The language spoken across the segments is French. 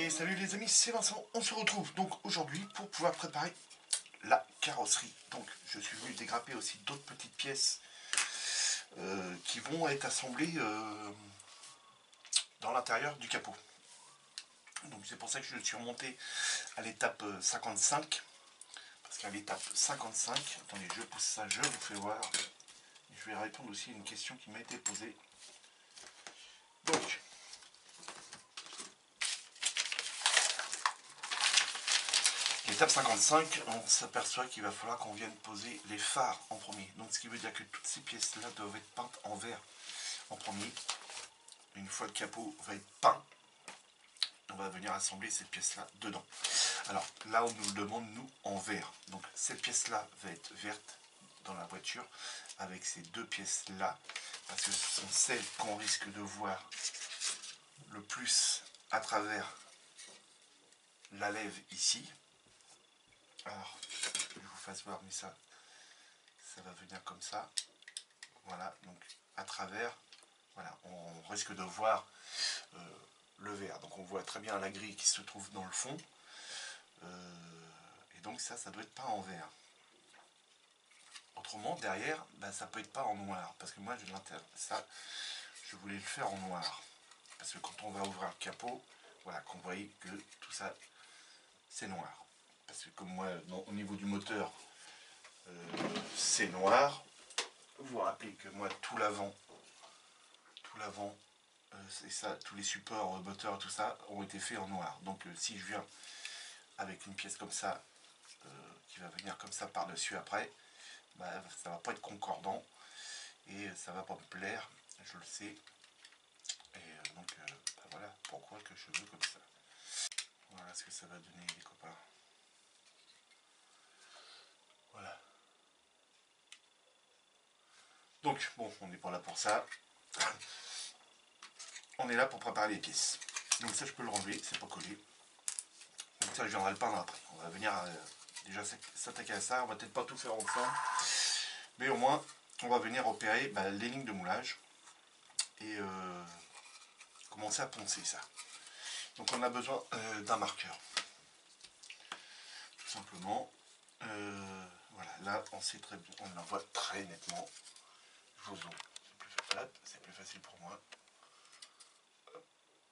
Et salut les amis, c'est Vincent, on se retrouve donc aujourd'hui pour pouvoir préparer la carrosserie. Donc je suis venu dégrapper aussi d'autres petites pièces qui vont être assemblées dans l'intérieur du capot. Donc c'est pour ça que je suis remonté à l'étape 55. Parce qu'à l'étape 55, attendez, je pousse ça, je vous fais voir. Je vais répondre aussi à une question qui m'a été posée. Donc, l'étape 55, on s'aperçoit qu'il va falloir qu'on vienne poser les phares en premier. Donc ce qui veut dire que toutes ces pièces-là doivent être peintes en vert en premier. Une fois le capot va être peint, on va venir assembler cette pièce-là dedans. Alors là, on nous le demande, nous, en vert. Donc cette pièce-là va être verte dans la voiture avec ces deux pièces-là, parce que ce sont celles qu'on risque de voir le plus à travers la lèvre ici. Alors, je vous fasse voir, mais ça va venir comme ça. Voilà, donc à travers, voilà, on risque de voir le vert. Donc on voit très bien la grille qui se trouve dans le fond. Et donc ça doit être peint en vert. Autrement, derrière, ça peut être peint en noir. Parce que moi, je voulais le faire en noir. Parce que quand on va ouvrir le capot, voilà, qu'on voyait que tout ça, c'est noir. Parce que comme moi, au niveau du moteur, c'est noir. Vous vous rappelez que moi, tout l'avant, c'est ça, tous les supports moteur, tout ça, ont été faits en noir. Donc si je viens avec une pièce comme ça, qui va venir comme ça par-dessus après, ça va pas être concordant et ça va pas me plaire, je le sais. Et donc voilà pourquoi que je veux comme ça. Voilà ce que ça va donner, les copains. Voilà. Donc bon, on n'est pas là pour ça. On est là pour préparer les pièces. Donc ça, je peux le renlever, c'est pas collé. Donc ça, je viendrai le peindre après. On va venir déjà s'attaquer à ça. On va peut-être pas tout faire ensemble, mais au moins, on va venir opérer les lignes de moulage et commencer à poncer ça. Donc on a besoin d'un marqueur. Tout simplement. Voilà, là, on sait très bien, on en voit très nettement. Je vous zoome. C'est plus facile pour moi.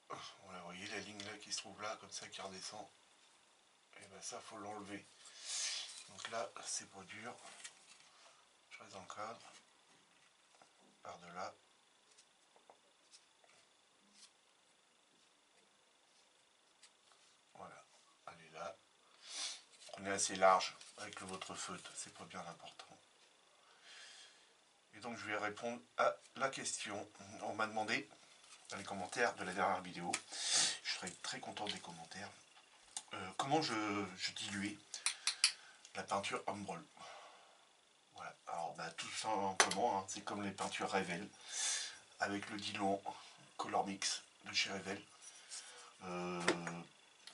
Voilà, vous voyez la ligne là qui se trouve là, comme ça, qui redescend. Et ça, faut l'enlever. Donc là, c'est pas dur. Je reste dans le cadre. Par delà. Voilà, elle est là. Prenez assez large avec votre feutre, c'est pas bien important. Et donc je vais répondre à la question. On m'a demandé dans les commentaires de la dernière vidéo, je serais très content des commentaires, comment je diluais la peinture Ombrol. Voilà, alors tout simplement, hein, c'est comme les peintures Revel, avec le diluant Color Mix de chez Revel.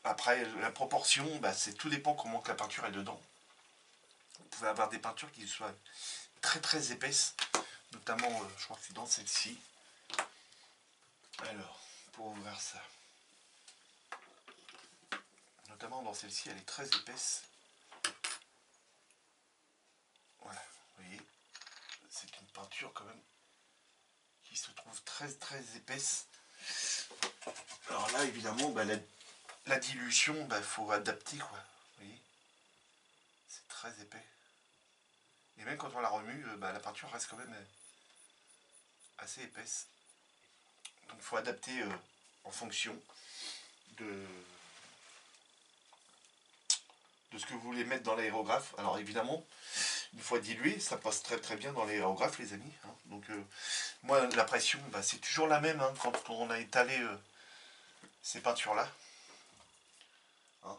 Après, la proportion, c'est tout dépend comment que la peinture est dedans. Vous pouvez avoir des peintures qui soient très très épaisses, notamment, je crois que c'est dans celle-ci. Alors, pour ouvrir ça, notamment dans celle-ci, elle est très épaisse. Voilà, vous voyez, c'est une peinture quand même qui se trouve très très épaisse. Alors là, évidemment, la dilution, faut adapter, quoi. Vous voyez, c'est très épais. Et même quand on la remue, la peinture reste quand même assez épaisse. Donc il faut adapter en fonction de ce que vous voulez mettre dans l'aérographe. Alors évidemment, une fois dilué, ça passe très très bien dans l'aérographe, les amis. Hein. Donc moi, la pression, c'est toujours la même, hein, quand on a étalé ces peintures-là. Hein.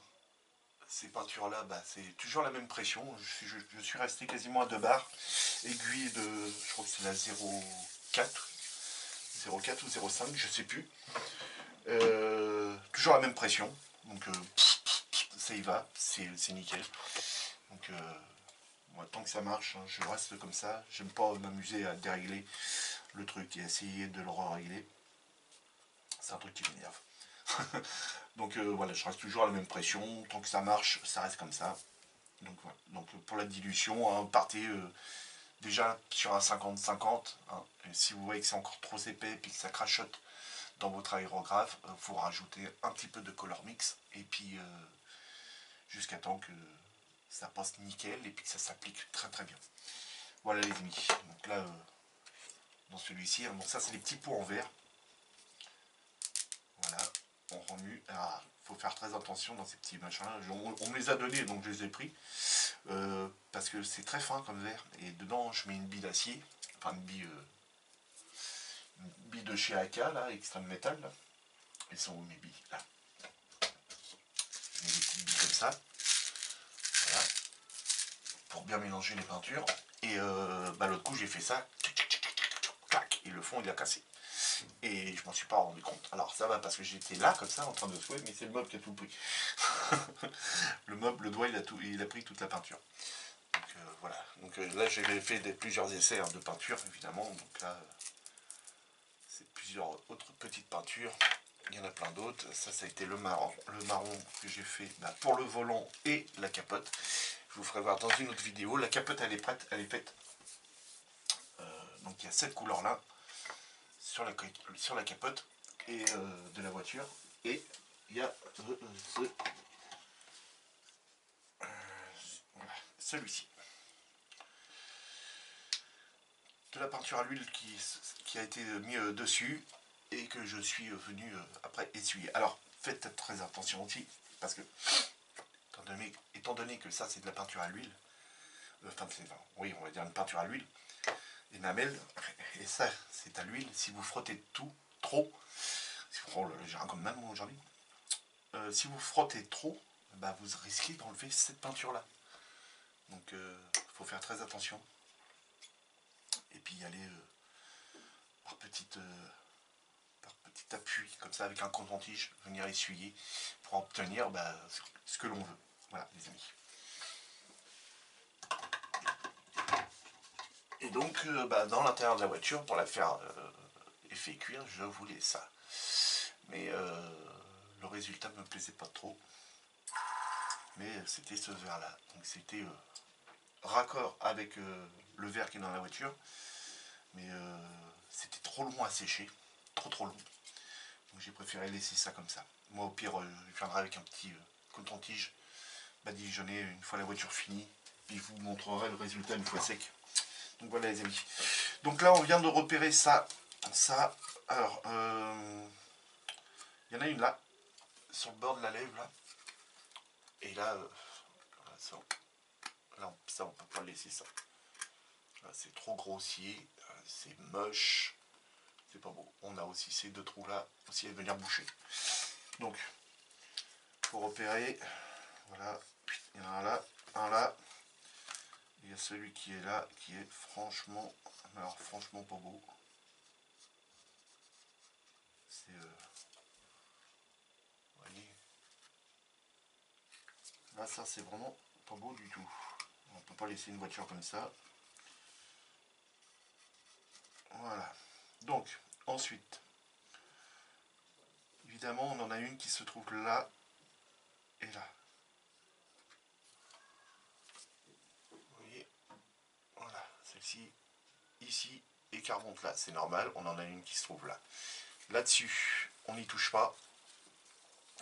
Ces peintures-là, c'est toujours la même pression. Je suis resté quasiment à 2 bars. Aiguille de, je crois que c'est la 0,4 ou 0,5, je sais plus. Toujours la même pression. Donc ça y va, c'est nickel. Donc moi, tant que ça marche, hein, je reste comme ça. J'aime pas m'amuser à dérégler le truc et essayer de le régler. C'est un truc qui m'énerve. Donc voilà, je reste toujours à la même pression, tant que ça marche, ça reste comme ça. Donc voilà, donc pour la dilution, hein, partez déjà sur un 50-50, hein, et si vous voyez que c'est encore trop épais et que ça crachote dans votre aérographe, vous rajoutez un petit peu de color mix, et puis jusqu'à temps que ça passe nickel, et puis que ça s'applique très très bien. Voilà les amis, donc là, dans celui-ci, hein, bon ça c'est les petits pots en verre. Voilà, on remue. Ah, faut faire très attention dans ces petits machins. On me les a donnés, donc je les ai pris. Parce que c'est très fin comme verre. Et dedans, je mets une bille d'acier. Enfin, une bille de chez AK, là, extrême métal. Là. Elles sont où mes billes? Là. Je mets des petites billes comme ça. Voilà. Pour bien mélanger les peintures. Et l'autre coup, j'ai fait ça. Clac. Et le fond, il a cassé. Et je m'en suis pas rendu compte. Alors ça va parce que j'étais là comme ça en train de jouer, mais c'est le meuble qui a tout pris. Le meuble, le doigt, il a pris toute la peinture. Donc voilà. Donc là j'ai fait plusieurs essais de peinture évidemment. Donc là c'est plusieurs autres petites peintures. Il y en a plein d'autres. Ça a été le marron que j'ai fait pour le volant et la capote. Je vous ferai voir dans une autre vidéo. La capote elle est prête, elle est faite. Donc il y a cette couleur là sur la capote et de la voiture, et il y a celui-ci de la peinture à l'huile qui a été mis dessus et que je suis venu après essuyer. Alors faites très attention aussi parce que étant donné que ça c'est de la peinture à l'huile, oui on va dire une peinture à l'huile énamel, et ça c'est à l'huile. Si vous frottez tout trop, j'ai un comme même aujourd'hui, si vous frottez trop, vous risquez d'enlever cette peinture là. Donc il faut faire très attention et puis y aller par petit appui comme ça avec un coton-tige, venir essuyer pour obtenir ce que l'on veut. Voilà les amis. Et donc dans l'intérieur de la voiture, pour la faire effet cuir, je voulais ça. Mais le résultat ne me plaisait pas trop. Mais c'était ce verre là. Donc c'était raccord avec le verre qui est dans la voiture. Mais c'était trop long à sécher. Trop long. Donc j'ai préféré laisser ça comme ça. Moi au pire je viendrai avec un petit coton-tige badigeonné une fois la voiture finie. Et je vous montrerai le résultat une fois sec. Donc voilà les amis. Donc là on vient de repérer ça. Alors il y en a une là, sur le bord de la lèvre là. Et là, ça on peut pas laisser ça. C'est trop grossier, c'est moche, c'est pas beau. On a aussi ces deux trous là aussi à venir boucher. Donc pour repérer, voilà, il y en a un là, un là. Il y a celui qui est là, qui est franchement pas beau. C'est vous voyez, là ça c'est vraiment pas beau du tout. On peut pas laisser une voiture comme ça. Voilà. Donc ensuite, évidemment on en a une qui se trouve là et là. Vous voyez, voilà, celle-ci ici et qui remonte là, c'est normal, on en a une qui se trouve là. Là-dessus, on n'y touche pas.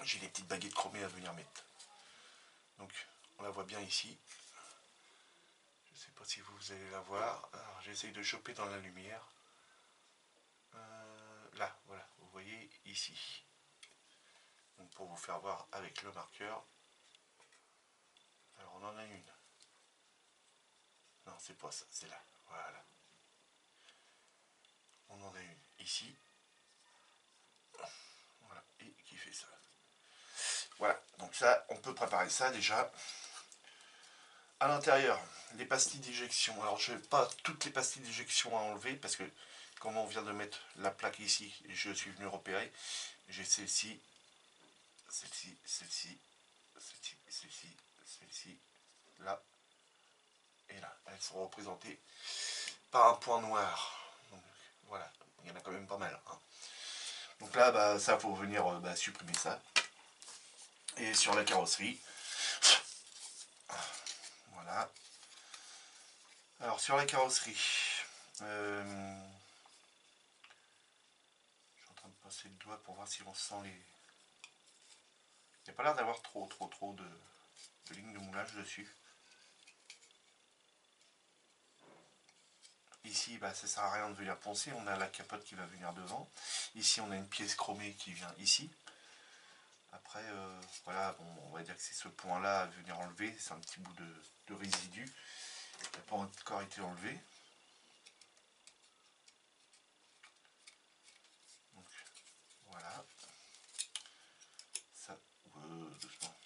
J'ai des petites baguettes chromées à venir mettre. Donc, on la voit bien ici. Je ne sais pas si vous allez la voir. Alors, j'essaye de choper dans la lumière. Là, voilà, vous voyez ici. Donc, pour vous faire voir avec le marqueur. Alors, on en a une. Non, c'est pas ça, c'est là. Voilà. On en a une ici. Voilà, et qui fait ça. Voilà, donc ça, on peut préparer ça déjà. À l'intérieur, les pastilles d'éjection. Alors, je n'ai pas toutes les pastilles d'éjection à enlever parce que, comme on vient de mettre la plaque ici, et je suis venu repérer, j'ai celle-ci, celle-ci, celle-ci, celle-ci, celle-ci, celle-ci, là et là. Elles sont représentées par un point noir. Donc, voilà, il y en a quand même pas mal. Hein. Donc là, ça, faut venir supprimer ça. Et sur la carrosserie, voilà. Alors sur la carrosserie, je suis en train de passer le doigt pour voir si on sent les... Il n'y a pas l'air d'avoir trop de lignes de moulage dessus. Ici, bah, ça sert à rien de venir poncer, on a la capote qui va venir devant. Ici, on a une pièce chromée qui vient ici. Après, voilà, bon, on va dire que c'est ce point-là à venir enlever, c'est un petit bout de résidu qui n'a pas encore été enlevé. Donc, voilà. Ça, doucement.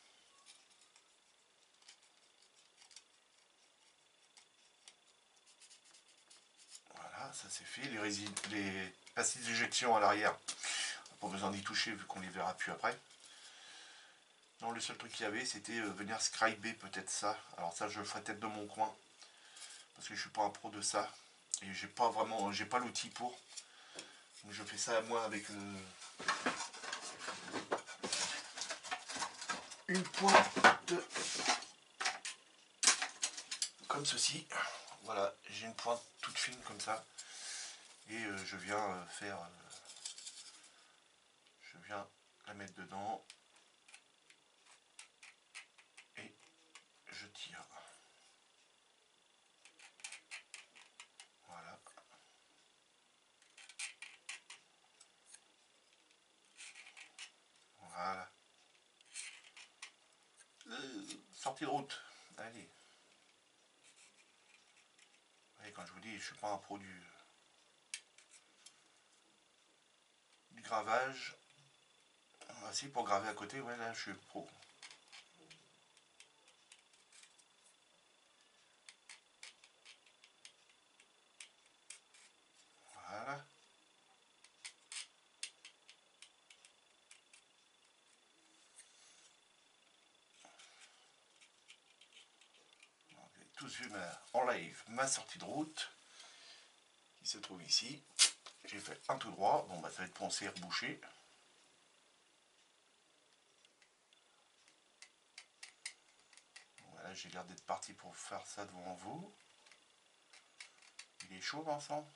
Voilà, ça c'est fait. Les pastilles d'éjection à l'arrière, pas besoin d'y toucher vu qu'on les verra plus après. Non, le seul truc qu'il y avait, c'était venir scriber peut-être ça. Alors ça, je le ferai peut-être de mon coin, parce que je suis pas un pro de ça. Et j'ai pas l'outil pour. Donc je fais ça moi avec une pointe comme ceci. Voilà, j'ai une pointe toute fine comme ça. Et je viens je viens la mettre dedans. Et je tire. Voilà. Voilà. Sortie de route. Allez. Et quand je vous dis, je suis pas un pro du gravage. Ah, si, pour graver à côté, ouais, là, je suis pro. Voilà. Vous avez tous vu en live ma sortie de route qui se trouve ici. J'ai fait un tout droit. Bon, bah, ça va être poncé, rebouché. Voilà, j'ai l'air d'être parti pour faire ça devant vous. Il est chaud, Vincent?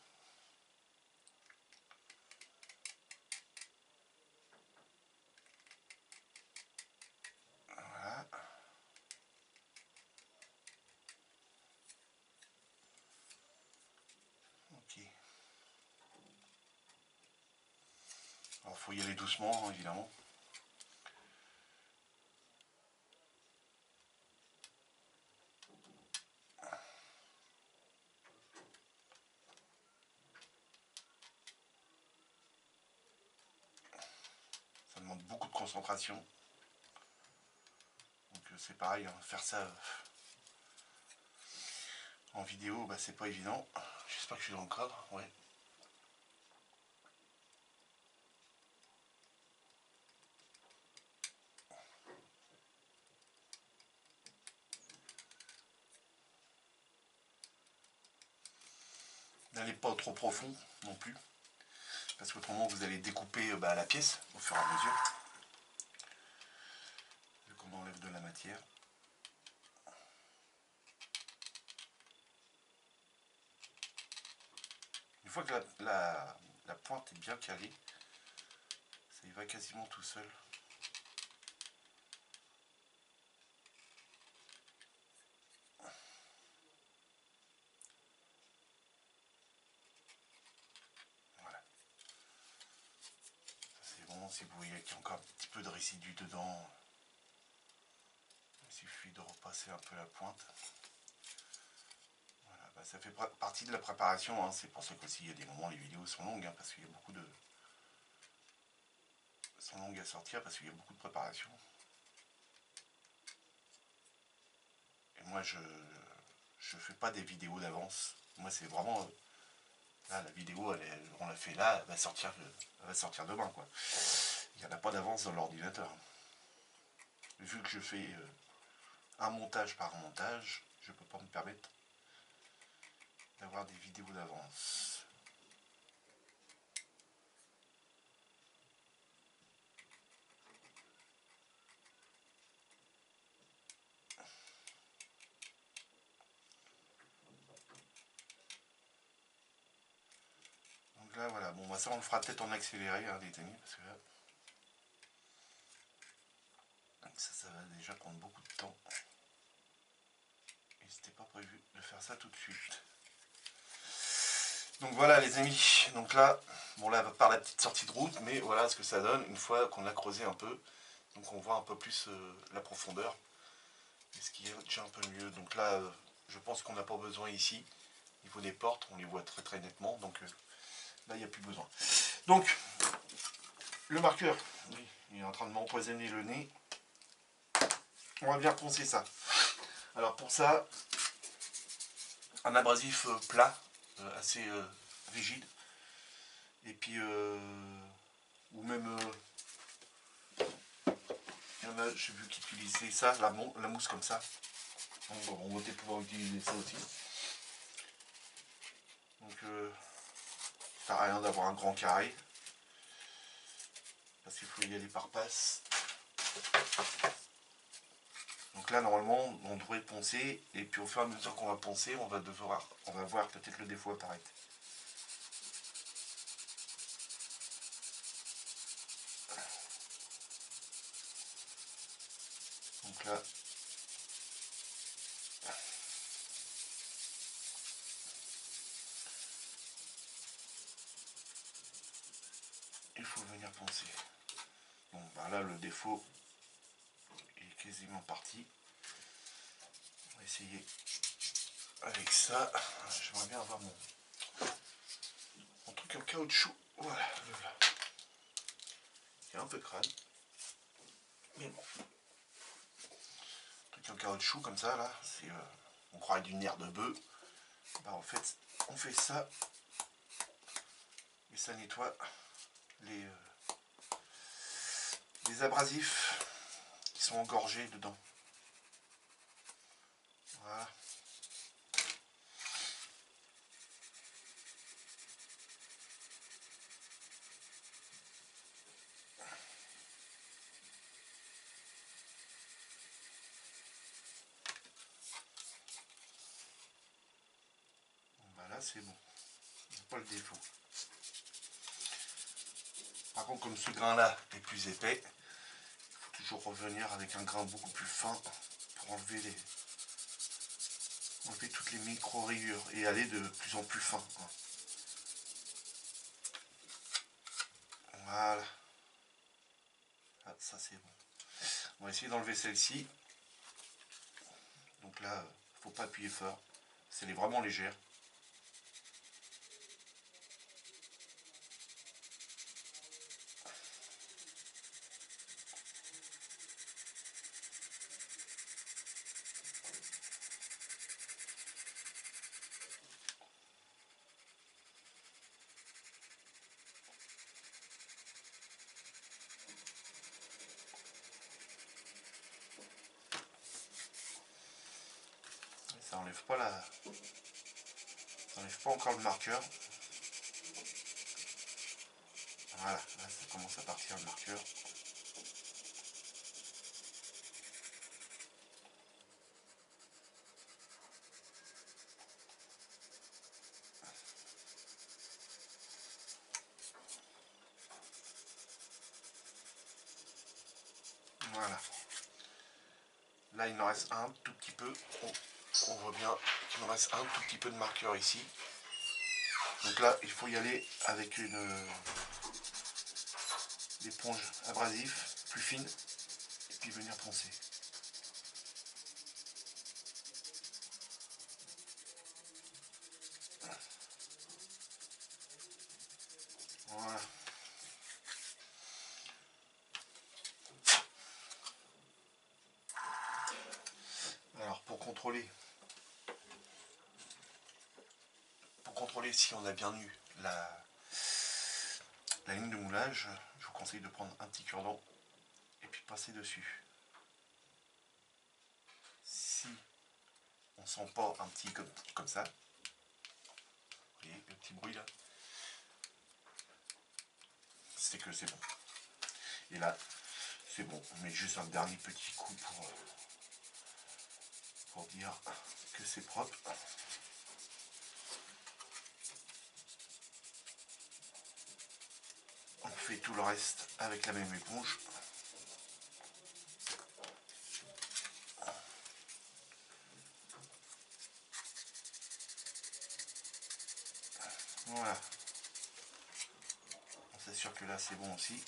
Voilà. Ok. Alors, faut y aller doucement, hein, évidemment. Ça demande beaucoup de concentration. Donc, c'est pareil, hein, faire ça en vidéo, bah, c'est pas évident. J'espère que je suis dans le cadre. Ouais. N'allez pas trop profond non plus, parce qu'autrement vous allez découper la pièce au fur et à mesure, vu qu'on enlève de la matière. Une fois que la pointe est bien calée, ça y va quasiment tout seul. Voilà. C'est bon, si vous voyez qu'il y a encore un petit peu de résidu dedans, il suffit de repasser un peu la pointe. Voilà, bah, ça fait partie de la préparation, hein. C'est pour ça qu'aussi il y a des moments les vidéos sont longues, hein, parce qu'il y a beaucoup de... sont longues à sortir parce qu'il y a beaucoup de préparation. Et moi je fais pas des vidéos d'avance. Moi c'est vraiment... là, la vidéo, on l'a fait là, elle va sortir demain, quoi. Il n'y en a pas d'avance dans l'ordinateur. Vu que je fais un montage par montage, je peux pas me permettre d'avoir des vidéos d'avance. bon, bah ça on le fera peut-être en accéléré, hein, les amis, parce que là, ça va déjà prendre beaucoup de temps. Et c'était pas prévu de faire ça tout de suite. Donc voilà les amis, donc là, bon là par la petite sortie de route, mais voilà ce que ça donne une fois qu'on a creusé un peu. Donc on voit un peu plus la profondeur, et ce qui est déjà un peu mieux. Donc là, je pense qu'on n'a pas besoin ici. Au niveau des portes, on les voit très très nettement, donc là il n'y a plus besoin. Donc, le marqueur, oui, il est en train de m'empoisonner le nez. On va bien poncer ça. Alors pour ça, un abrasif plat, assez rigide, et puis ou même il y en a, j'ai vu qu'ils utilisaient ça, la mousse comme ça. Donc, on va peut-être pouvoir utiliser ça aussi. Donc ça n'a rien d'avoir un grand carré, parce qu'il faut y aller par passe. Donc là normalement on devrait poncer, et puis au fur et à mesure qu'on va poncer, on va voir peut-être le défaut apparaître. Donc là, il faut venir poncer. Bon, bah là le défaut est quasiment parti. On va essayer avec ça. J'aimerais bien avoir mon truc en caoutchouc. Voilà, le voilà. Il est un peu crade. Mais bon. Truc en caoutchouc comme ça là, c'est on croirait du nerf de bœuf. Bah en fait, on fait ça. Et ça nettoie les abrasifs qui sont engorgés dedans. Voilà. Bon, bah là c'est bon. C'est pas le défaut. Par contre, comme ce grain là est plus épais, il faut toujours revenir avec un grain beaucoup plus fin pour enlever toutes les micro rayures et aller de plus en plus fin. Voilà. Ah, ça c'est bon. On va essayer d'enlever celle-ci. Donc là, faut pas appuyer fort. Elle est vraiment légère. Ça enlève pas ça enlève pas encore le marqueur. Voilà, là ça commence à partir le marqueur. Voilà. Là il nous reste un tout petit peu. On voit bien qu'il nous reste un tout petit peu de marqueur ici. Donc là il faut y aller avec une éponge abrasive plus fine et puis venir poncer. Voilà. Alors pour contrôler si on a bien eu la ligne de moulage, je vous conseille de prendre un petit cure-dent et puis passer dessus. Si on sent pas un petit comme ça, vous voyez le petit bruit là, c'est que c'est bon. Et là, c'est bon. On met juste un dernier petit coup pour dire que c'est propre. fait tout le reste avec la même éponge. Voilà. On s'assure que là c'est bon aussi.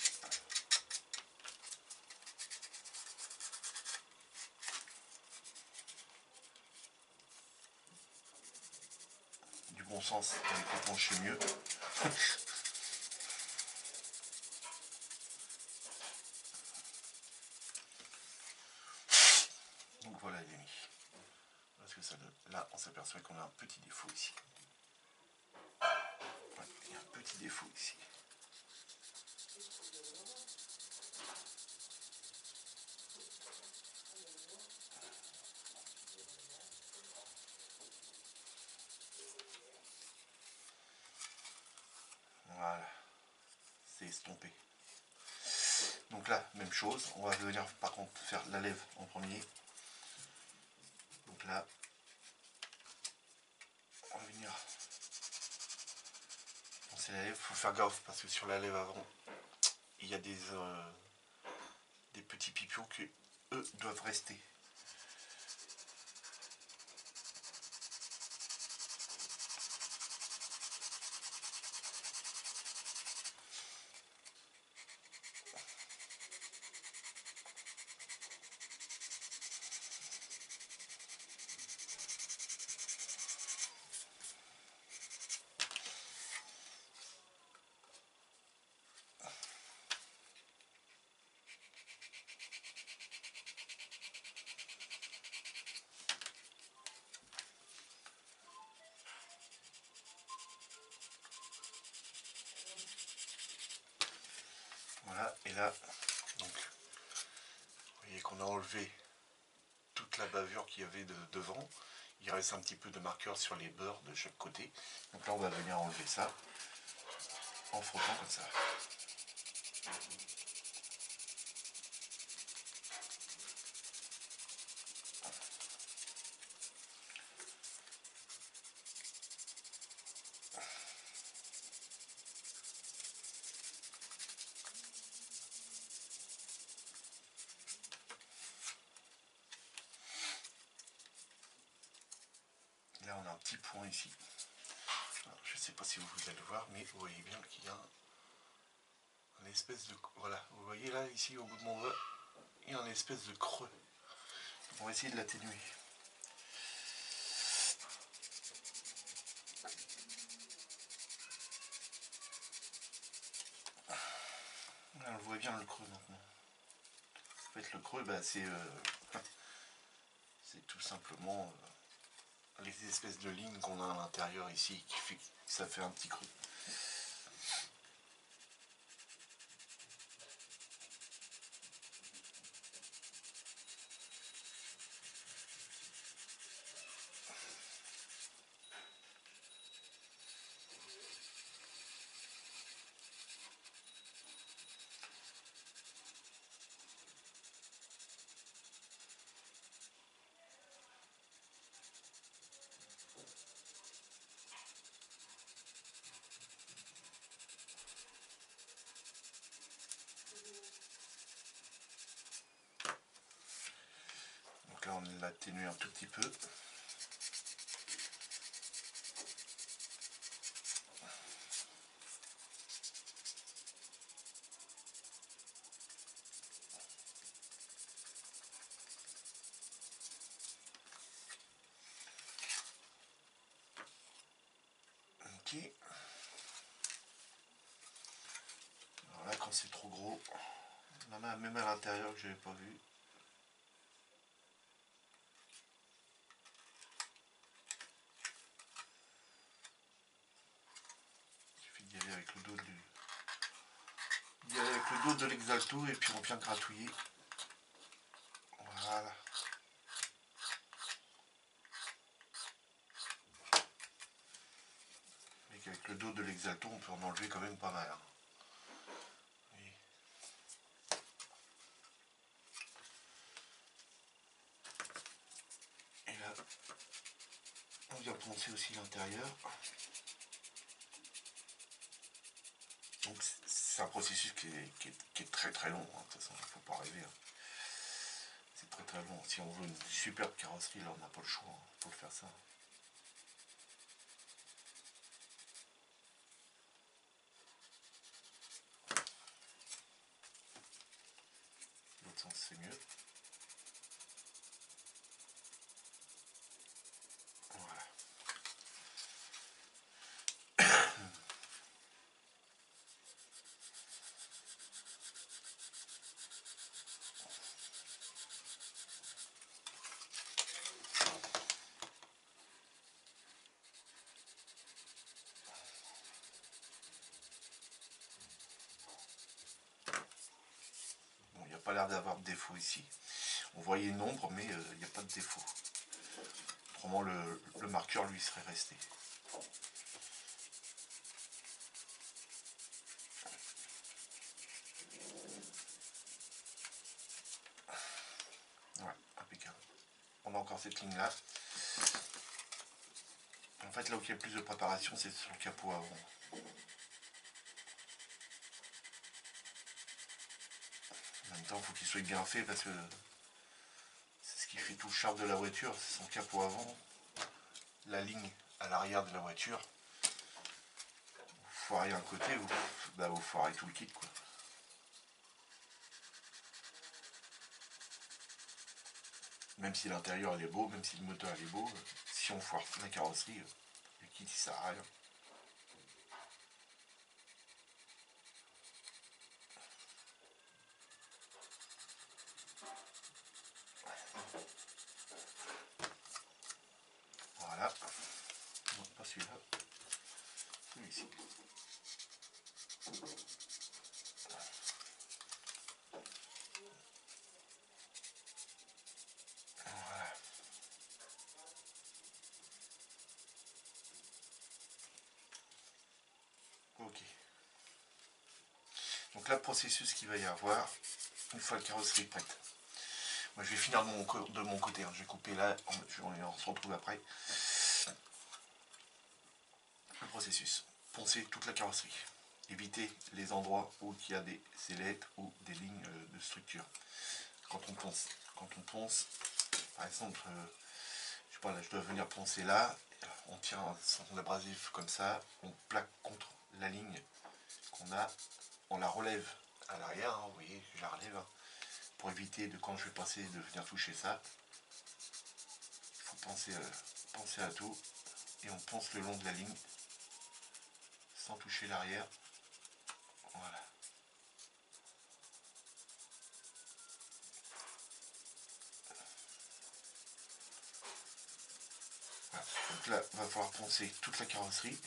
Du bon sens, avec l'éponge c'est mieux. Donc voilà les amis. Parce que ça donne. Là on s'aperçoit qu'on a un petit défaut ici. Ouais, il y a un petit défaut ici. Voilà, c'est estompé. Donc là, même chose, on va venir par contre faire la lèvre en premier. Donc là, on va venir penser la lèvre, il faut faire gaffe parce que sur la lèvre avant, il y a des petits pipions qui, eux, doivent rester. Voilà, et là, donc, vous voyez qu'on a enlevé toute la bavure qu'il y avait devant. Il reste un petit peu de marqueur sur les bords de chaque côté. Donc là, on va venir enlever ça en frottant comme ça. Là, on a un petit point ici. Alors, je ne sais pas si vous allez le voir, mais vous voyez bien qu'il y a une espèce de... Voilà, vous voyez là, ici, au bout de mon doigt, il y a une espèce de creux. On va essayer de l'atténuer. Là, on voit bien le creux maintenant. En fait, le creux, bah, c'est tout simplement les espèces de lignes qu'on a à l'intérieur ici, qui fait que ça fait un petit creux. Donc là, on l'a atténué un tout petit peu. Ok. Alors là, quand c'est trop gros, même à l'intérieur que je n'avais pas vu. Il suffit d'y aller avec le dos de l'exalto et puis on vient gratouiller. Voilà. Et avec le dos de l'exalto, on peut en enlever quand même pas mal. Hein. Et là, on vient poncer aussi l'intérieur. Donc c'est un processus qui est très très long, hein. De toute façon, il ne faut pas rêver. Hein. C'est très très long. Si on veut une superbe carrosserie, là on n'a pas le choix, hein, pour faire ça. L'autre sens c'est mieux. Voilà. Bon, il n'y a pas l'air d'avoir de défaut ici. On voyait une ombre, mais il n'y a pas de défaut. Autrement, le marqueur lui serait resté. Ouais, impeccable. On a encore cette ligne là. En fait, là où il y a plus de préparation, c'est sur le capot avant. En même temps, il faut qu'il soit bien fait parce que c'est ce qui fait tout le charme de la voiture, c'est son capot avant, la ligne à l'arrière de la voiture. Vous foirez un côté, vous foirez tout le kit, quoi. Même si l'intérieur il est beau, même si le moteur il est beau, si on foire la carrosserie, le kit il sert à rien. Voilà. Non, pas celui-là. Celui-ci. Voilà. Ok. Donc là, le processus qu'il va y avoir, une fois la carrosserie prête. Moi, je vais finir de mon côté. Hein. Je vais couper là, on se retrouve après. Le processus. Poncer toute la carrosserie. Éviter les endroits où il y a des ailettes ou des lignes de structure. Quand on ponce, par exemple, je sais pas, là, je dois venir poncer là, on tient son abrasif comme ça, on plaque contre la ligne qu'on a, on la relève à l'arrière, hein, vous voyez, je la relève, hein, pour éviter de, quand je vais passer, de venir toucher ça. Il faut penser à tout, et on ponce le long de la ligne, sans toucher l'arrière. Voilà. Voilà. Donc là, il va falloir poncer toute la carrosserie.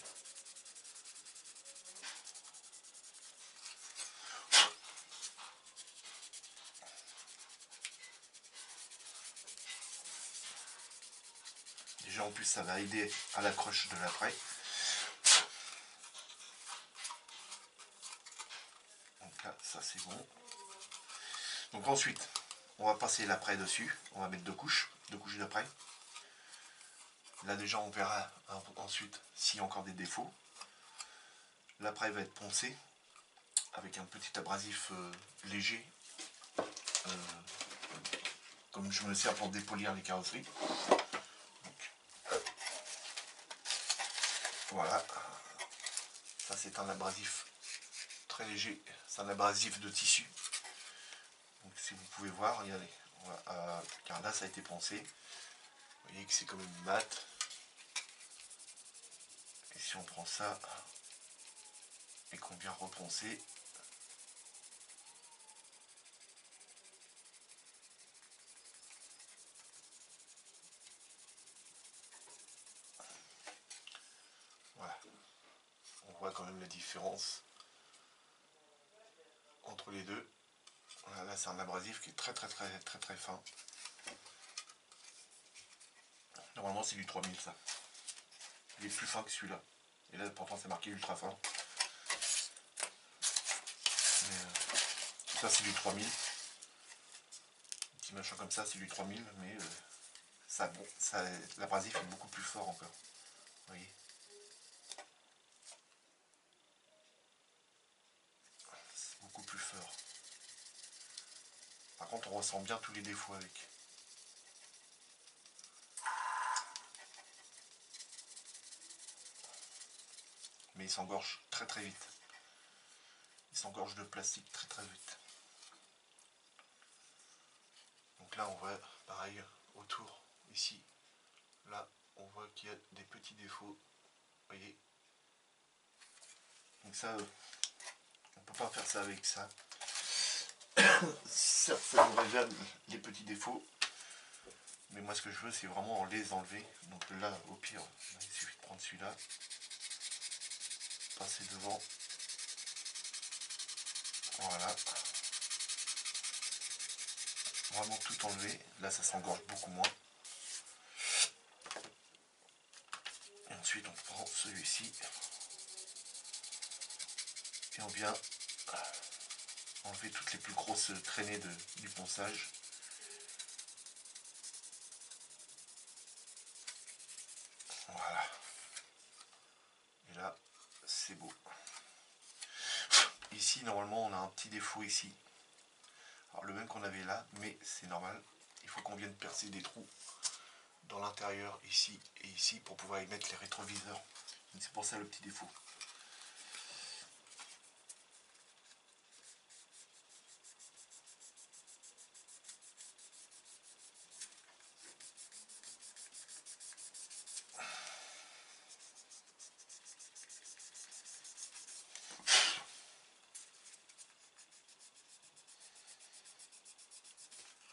Déjà en plus ça va aider à l'accroche de l'appareil. Donc là, ça c'est bon. Donc ensuite, on va passer l'appareil dessus. On va mettre deux couches d'appareil. Là déjà on verra ensuite s'il y a encore des défauts. L'appareil va être poncé avec un petit abrasif léger, comme je me sers pour dépolir les carrosseries. Donc, voilà, ça c'est un abrasif très léger, c'est un abrasif de tissu. Donc si vous pouvez voir, regardez, car là ça a été poncé. Vous voyez que c'est comme une mat. Et si on prend ça et qu'on vient reponcer, voilà, on voit quand même la différence entre les deux. Voilà, là c'est un abrasif qui est très fin. Normalement c'est du 3000 ça. Il est plus fin que celui-là. Et là pourtant c'est marqué ultra fin. Mais, ça c'est du 3000. Un petit machin comme ça c'est du 3000, mais l'abrasif est beaucoup plus fort encore. Vous voyez. contre, on ressent bien tous les défauts avec. Mais il s'engorge très très vite. Il s'engorge de plastique très très vite. Donc là on voit pareil autour, ici, là on voit qu'il y a des petits défauts. Vous voyez. Donc ça, on peut pas faire ça avec ça. Certes, ça nous révèle les petits défauts. Mais moi ce que je veux c'est vraiment les enlever. Donc là au pire, il suffit de prendre celui-là. Passer devant. Voilà. Vraiment tout enlever. Là ça s'engorge beaucoup moins. Et ensuite on prend celui-ci. Et on vient enlever toutes les plus grosses traînées du ponçage. Voilà. Et là, c'est beau. Ici, normalement, on a un petit défaut ici. Alors le même qu'on avait là, mais c'est normal. Il faut qu'on vienne percer des trous dans l'intérieur, ici et ici, pour pouvoir y mettre les rétroviseurs. C'est pour ça le petit défaut.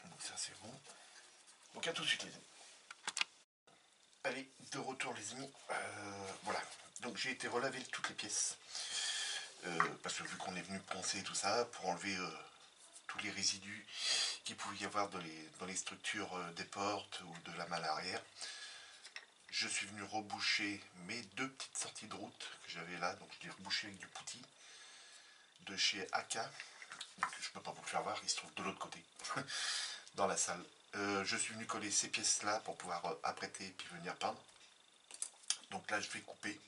Donc ça c'est bon. Donc à tout de suite les amis. Allez, de retour les amis. Voilà. Donc j'ai été relaver toutes les pièces. Parce que vu qu'on est venu poncer tout ça, pour enlever tous les résidus qu'il pouvait y avoir dans les structures des portes ou de la malle arrière. Je suis venu reboucher mes deux petites sorties de route que j'avais là. Donc je l'ai rebouché avec du putty de chez AK. Donc je peux pas vous le faire voir, il se trouve de l'autre côté, dans la salle. Je suis venu coller ces pièces là pour pouvoir apprêter et puis venir peindre. Donc là je vais couper.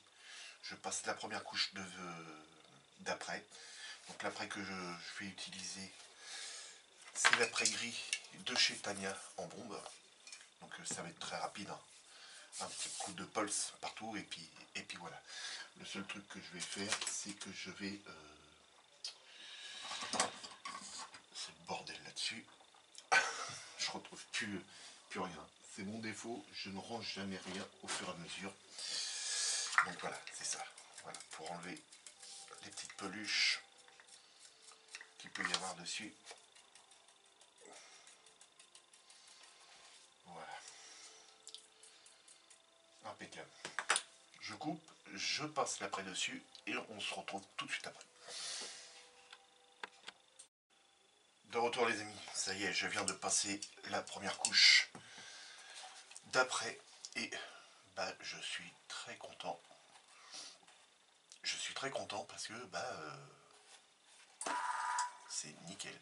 Je passe la première couche d'après. Donc l'après que je vais utiliser, c'est l'après gris de chez Tamiya en bombe. Donc ça va être très rapide. Hein. Un petit coup de pulse partout et puis voilà. Le seul truc que je vais faire, c'est que je vais... c'est le bordel là-dessus. Je retrouve plus rien. C'est mon défaut, je ne range jamais rien au fur et à mesure. Donc voilà, c'est ça. Voilà, pour enlever les petites peluches qu'il peut y avoir dessus. Voilà. Impeccable. Je coupe, je passe l'après dessus et on se retrouve tout de suite après. De retour les amis, ça y est, je viens de passer la première couche d'après et bah, je suis très content. Je suis très content parce que c'est nickel.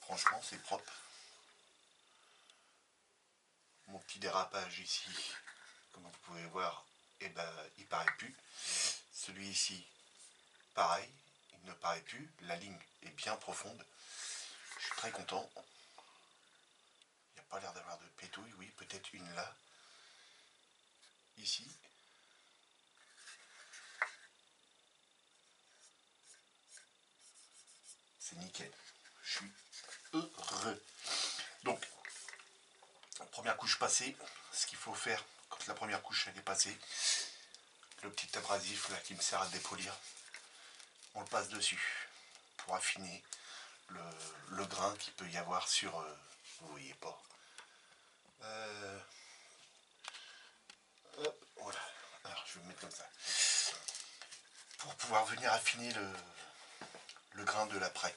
Franchement, c'est propre. Mon petit dérapage ici, comme vous pouvez voir, et il paraît plus. Celui ici, pareil, il ne paraît plus. La ligne est bien profonde. Je suis très content. Il n'y a pas l'air d'avoir de pétouille. Oui, peut-être une là. Ici. C'est nickel. Je suis heureux. Donc, première couche passée. Ce qu'il faut faire quand la première couche elle est passée, le petit abrasif là qui me sert à dépolir, on le passe dessus pour affiner le grain qu'il peut y avoir sur... vous voyez pas. Hop, voilà. Alors je vais me mettre comme ça. Pour pouvoir venir affiner le grain de l'après.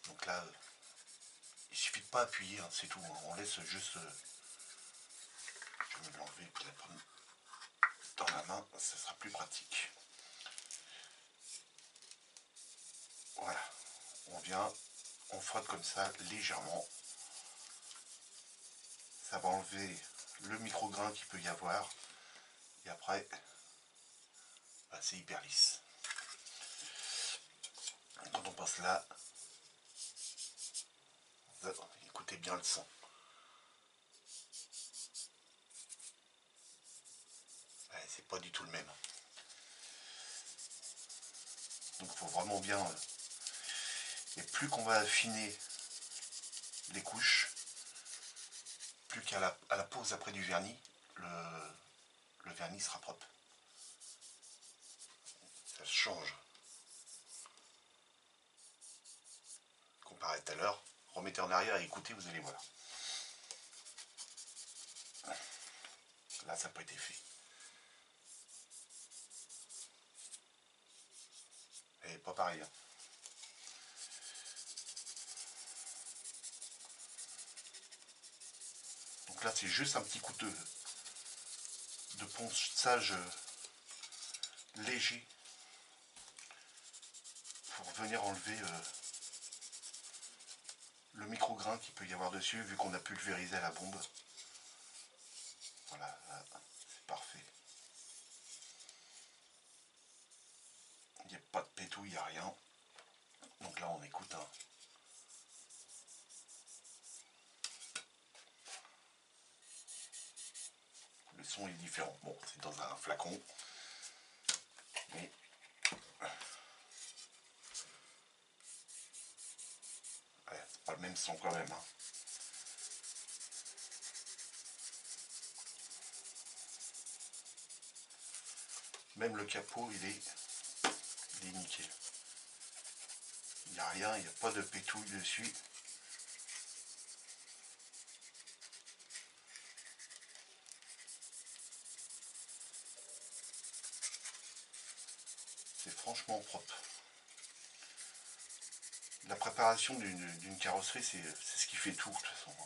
Donc là, il suffit de pas appuyer, hein, c'est tout. Hein. On laisse juste... je vais me l'enlever et puis la prendre dans la main, ça sera plus pratique. Voilà. On vient, on frotte comme ça légèrement. Ça va enlever le micro-grain qu'il peut y avoir. Et après, c'est hyper lisse. Quand on passe là, Écoutez bien le son. Ouais, c'est pas du tout le même. Donc il faut vraiment bien... et plus qu'on va affiner les couches, plus qu'à la pose après du vernis, le vernis sera propre. Ça change. Comparé à tout à l'heure, remettez en arrière et écoutez, vous allez voir. Là, ça n'a pas été fait. Et pas pareil. Hein. Donc là, c'est juste un petit coup de ponçage léger pour venir enlever le micro-grain qu'il peut y avoir dessus, vu qu'on a pulvérisé à la bombe. Voilà, c'est parfait. Il n'y a pas de pétouille, il n'y a rien. Donc là, on écoute. Hein. Le son est différent. Bon, c'est dans un flacon. Mais ouais, c'est pas le même son quand même. Hein. Même le capot, il est nickel. Il n'y a rien, il n'y a pas de pétouille dessus. C'est franchement propre. La préparation d'une carrosserie, c'est ce qui fait tout, de toute façon.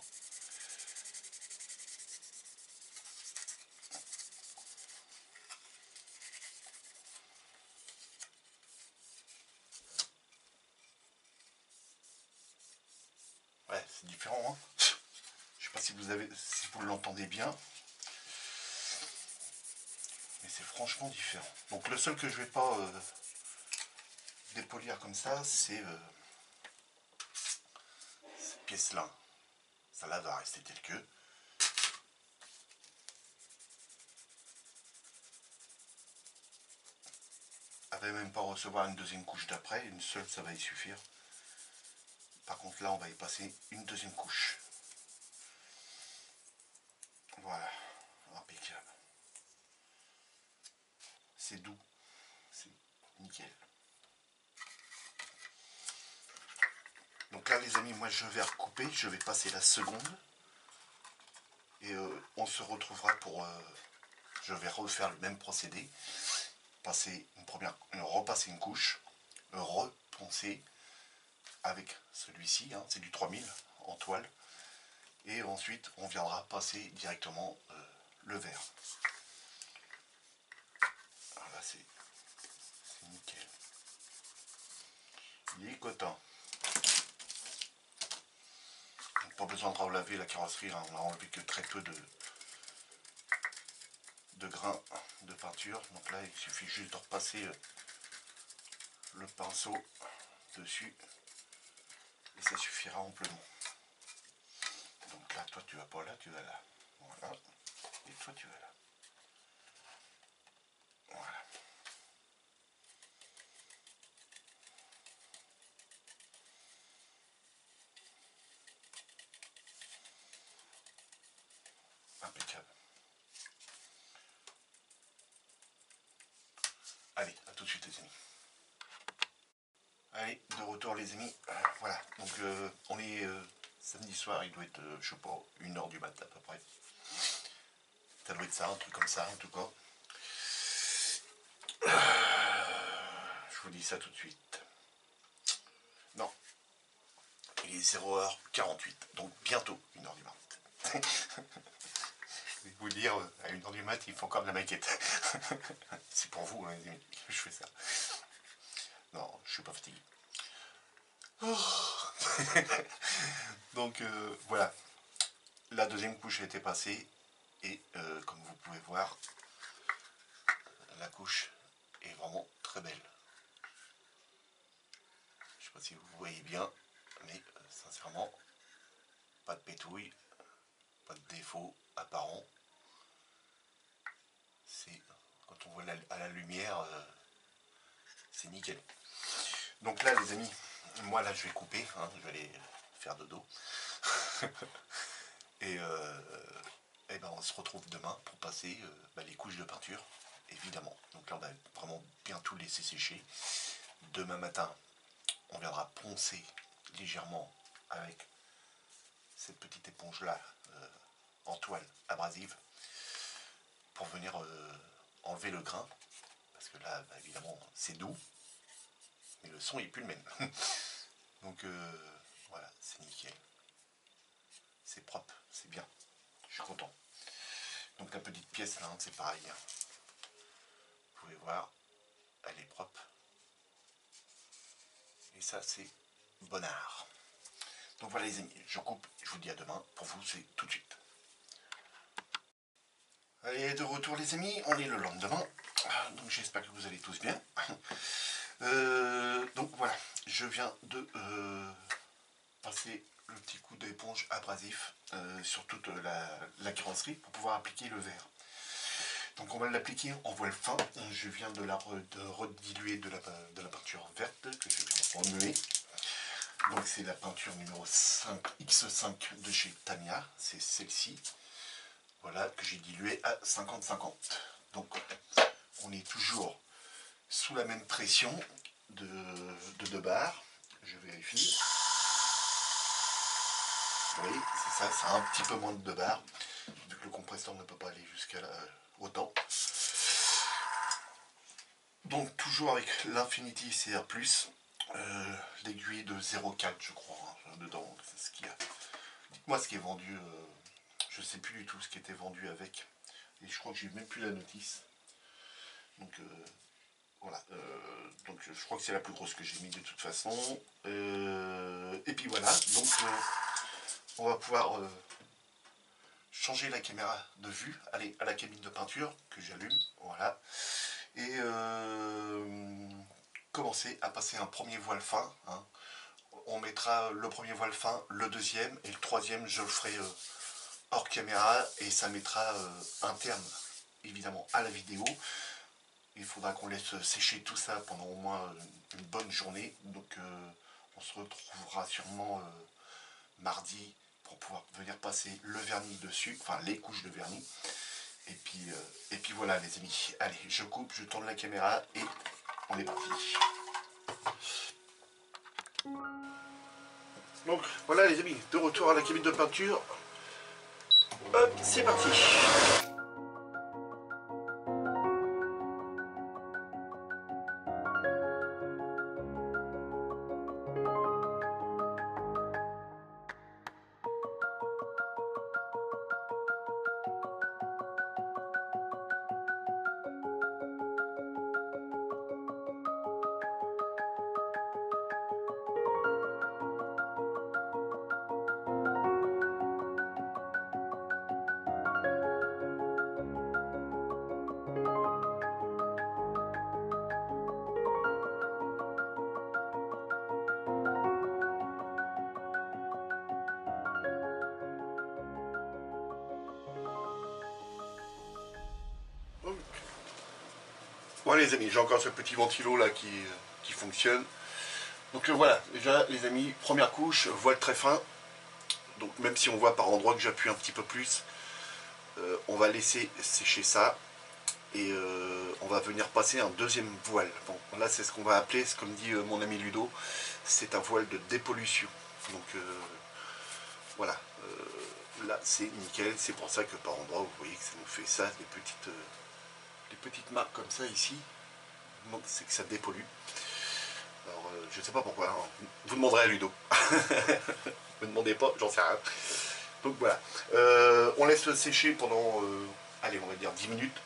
Ouais, c'est différent. Hein. Je sais pas si vous l'entendez bien, mais c'est franchement différent. Donc le seul que je vais pas dépolir comme ça, c'est cette pièce-là. Ça là va rester tel que. Elle va même pas recevoir une deuxième couche d'après, une seule ça va y suffire. Par contre là on va y passer une deuxième couche. Voilà, impeccable. C'est doux, c'est nickel. Donc là les amis, moi je vais recouper, je vais passer la seconde. Et on se retrouvera pour... je vais refaire le même procédé. Repasser une couche, reponcer avec celui-ci, hein, c'est du 3000 en toile. Et ensuite on viendra passer directement le verre. Alors là c'est nickel. Il est coton. Donc, pas besoin de relaver la carrosserie, hein, on a enlevé que très peu de grains de peinture. Donc là il suffit juste de repasser le pinceau dessus et ça suffira amplement. Donc là toi tu vas pas là, tu vas là. Voilà. Et toi tu vas là. Voilà. Impeccable. Allez, à tout de suite les amis. Allez, de retour les amis. Voilà, donc on est samedi soir, il doit être, je sais pas, 1h du matin à peu près. Ça doit être ça, un truc comme ça en tout cas. Je vous dis ça tout de suite. Non, il est 0h48, donc bientôt 1h du matin. Je vais vous dire, à 1h du mat, il faut encore de la maquette. C'est pour vous, hein, les amis, que je fais ça. Non, je suis pas fatigué. Oh. Donc voilà, la deuxième couche a été passée et comme vous pouvez voir, la couche est vraiment très belle. Je sais pas si vous voyez bien, mais sincèrement, pas de pétouille, pas de défaut apparent. C'est quand on voit à la lumière, c'est nickel. Donc là les amis, moi là je vais couper, hein, je vais aller faire dodo. Et ben on se retrouve demain pour passer les couches de peinture, évidemment. Donc là on va vraiment bien tout laisser sécher. Demain matin on viendra poncer légèrement avec cette petite éponge là en toile abrasive pour venir enlever le grain, parce que là évidemment c'est doux mais le son est plus le même. Donc voilà, c'est nickel, c'est propre, c'est bien, je suis content. Donc la petite pièce là, hein, c'est pareil, hein. Vous pouvez voir, elle est propre, et ça c'est bon art. Donc voilà les amis, je coupe, je vous dis à demain. Pour vous c'est tout de suite. Allez, de retour les amis, on est le lendemain, donc j'espère que vous allez tous bien. Donc voilà, je viens de passer le petit coup d'éponge abrasif sur toute la carrosserie pour pouvoir appliquer le verre. Donc on va l'appliquer en voile fin. Je viens de rediluer de la peinture verte que je viens remuer. Donc c'est la peinture numéro 5 X5 de chez Tamiya, c'est celle-ci. Voilà, que j'ai dilué à 50-50. Donc on est toujours sous la même pression de 2 bars. Je vérifie. Oui, c'est ça, c'est un petit peu moins de 2 bars, vu que le compresseur ne peut pas aller jusqu'à autant. Donc toujours avec l'Infinity CR+, l'aiguille de 0,4 je crois, hein, dedans, c'est ce qu'il y a. Dites-moi ce qui est vendu, je sais plus du tout ce qui était vendu avec, et je crois que j'ai même plus la notice. Donc voilà, donc je crois que c'est la plus grosse que j'ai mis de toute façon. Et puis voilà, donc on va pouvoir changer la caméra de vue, aller à la cabine de peinture que j'allume, voilà, et commencer à passer un premier voile fin, hein. On mettra le premier voile fin, le deuxième, et le troisième je le ferai hors caméra, et ça mettra un terme évidemment à la vidéo. Il faudra qu'on laisse sécher tout ça pendant au moins une bonne journée, donc on se retrouvera sûrement mardi pour pouvoir venir passer le vernis dessus, enfin les couches de vernis. Et puis voilà les amis, allez je coupe, je tourne la caméra et on est parti. Donc voilà les amis, de retour à la cabine de peinture. Hop, c'est parti. Bon les amis, j'ai encore ce petit ventilo là qui fonctionne. Donc voilà, déjà les amis, première couche, voile très fin. Donc même si on voit par endroit que j'appuie un petit peu plus, on va laisser sécher ça. Et on va venir passer un deuxième voile. Bon, là c'est ce qu'on va appeler, comme dit mon ami Ludo, c'est un voile de dépollution. Donc voilà, là c'est nickel, c'est pour ça que par endroit vous voyez que ça nous fait ça, des petites marques comme ça ici, c'est que ça dépollue. Alors je ne sais pas pourquoi, hein. Vous demanderez à Ludo. Ne me demandez pas, j'en sais rien. Donc voilà, on laisse sécher pendant, allez on va dire 10 minutes.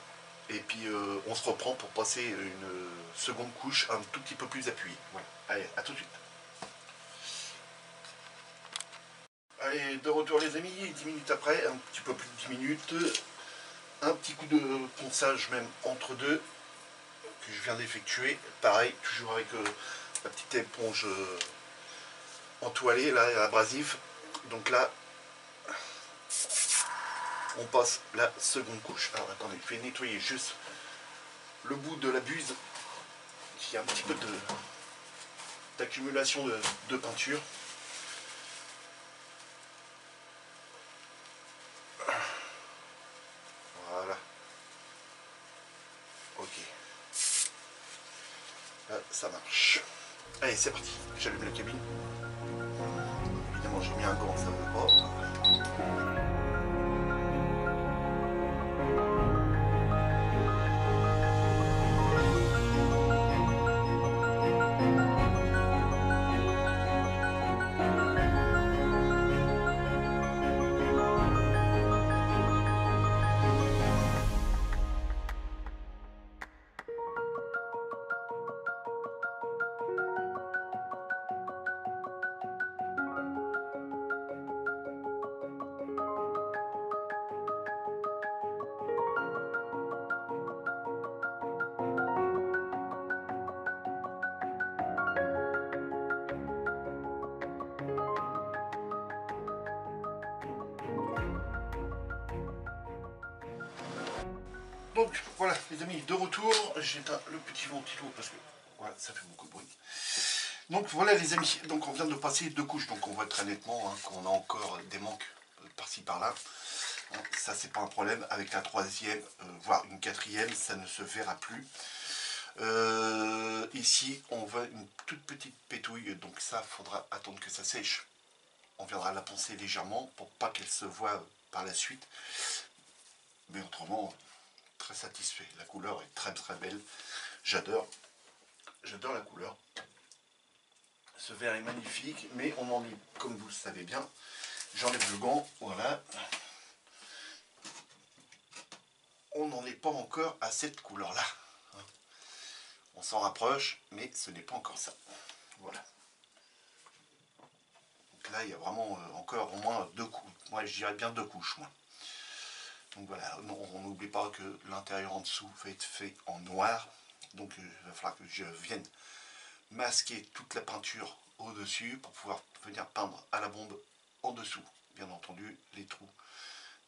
Et puis on se reprend pour passer une seconde couche un tout petit peu plus appuyée. Voilà. Allez, à tout de suite. Allez, de retour les amis, 10 minutes après, un petit peu plus de 10 minutes. Un petit coup de ponçage même entre deux que je viens d'effectuer. Pareil, toujours avec la petite éponge entoilée, là, abrasive. Donc là, on passe la seconde couche. Alors attendez, je vais nettoyer juste le bout de la buse. Il y a un petit peu d'accumulation de peinture. Voilà. Ok. Là, ça marche. Allez, c'est parti. J'allume la cabine. Évidemment, j'ai mis un gant, ça ne veut pas. Donc voilà les amis, de retour, j'éteins le petit ventilo parce que voilà, ça fait beaucoup de bruit. Donc voilà les amis, donc on vient de passer 2 couches, donc on voit très nettement hein, qu'on a encore des manques par-ci par-là. Ça c'est pas un problème, avec la 3e, voire une 4e, ça ne se verra plus. Ici on voit une toute petite pétouille, donc ça faudra attendre que ça sèche. On viendra la poncer légèrement pour pas qu'elle se voie par la suite. Mais autrement, très satisfait. La couleur est très très belle. J'adore la couleur. Ce verre est magnifique, mais on en est, comme vous le savez bien, j'enlève le gant, voilà. On n'en est pas encore à cette couleur-là. On s'en rapproche, mais ce n'est pas encore ça. Voilà. Donc là, il y a vraiment encore au moins 2 couches. Moi, je dirais bien 2 couches, moi. Donc voilà, on n'oublie pas que l'intérieur en dessous va être fait en noir. Donc il va falloir que je vienne masquer toute la peinture au-dessus pour pouvoir venir peindre à la bombe en dessous. Bien entendu, les trous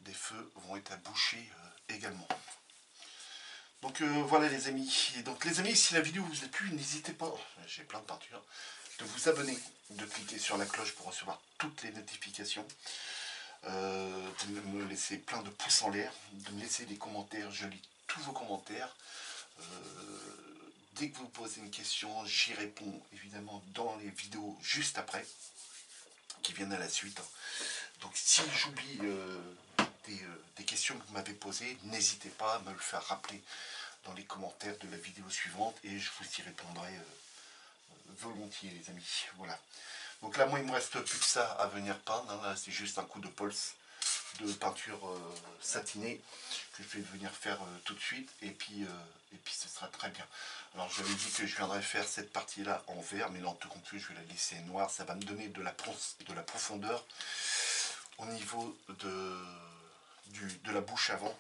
des feux vont être à boucher également. Donc voilà les amis. Et donc les amis, si la vidéo vous a plu, n'hésitez pas, j'ai plein de peinture, de vous abonner, de cliquer sur la cloche pour recevoir toutes les notifications. De me laisser plein de pouces en l'air, de me laisser des commentaires, je lis tous vos commentaires. Dès que vous posez une question, j'y réponds évidemment dans les vidéos juste après, qui viennent à la suite. Donc si j'oublie des questions que vous m'avez posées, n'hésitez pas à me le faire rappeler dans les commentaires de la vidéo suivante et je vous y répondrai volontiers les amis. Voilà. Donc là moi il me reste plus que ça à venir peindre, là c'est juste un coup de polse de peinture satinée que je vais venir faire tout de suite et puis ce sera très bien. Alors j'avais dit que je viendrais faire cette partie là en vert, mais non, tout compte fait je vais la laisser noire, ça va me donner de la profondeur au niveau de la bouche avant.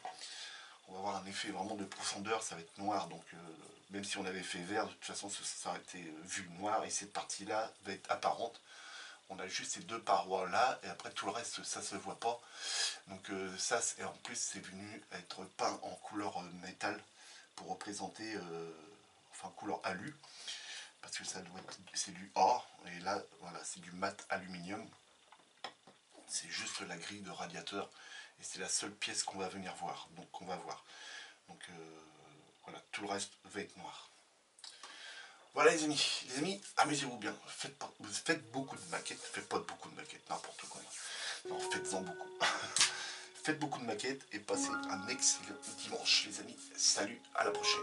On va avoir un effet vraiment de profondeur, ça va être noir, donc même si on avait fait vert, de toute façon ça aurait été vu noir et cette partie là va être apparente. On a juste ces 2 parois là et après tout le reste ça se voit pas. Donc ça et en plus c'est venu être peint en couleur métal pour représenter enfin couleur alu parce que ça doit être, c'est du or et là voilà c'est du mat aluminium. C'est juste la grille de radiateur et c'est la seule pièce qu'on va venir voir. Donc on va voir. Donc voilà, tout le reste va être noir. Voilà les amis, amusez-vous bien, faites beaucoup de maquettes, faites pas beaucoup de maquettes, n'importe quoi. Non, faites-en beaucoup. Faites beaucoup de maquettes et passez un excellent dimanche les amis. Salut, à la prochaine.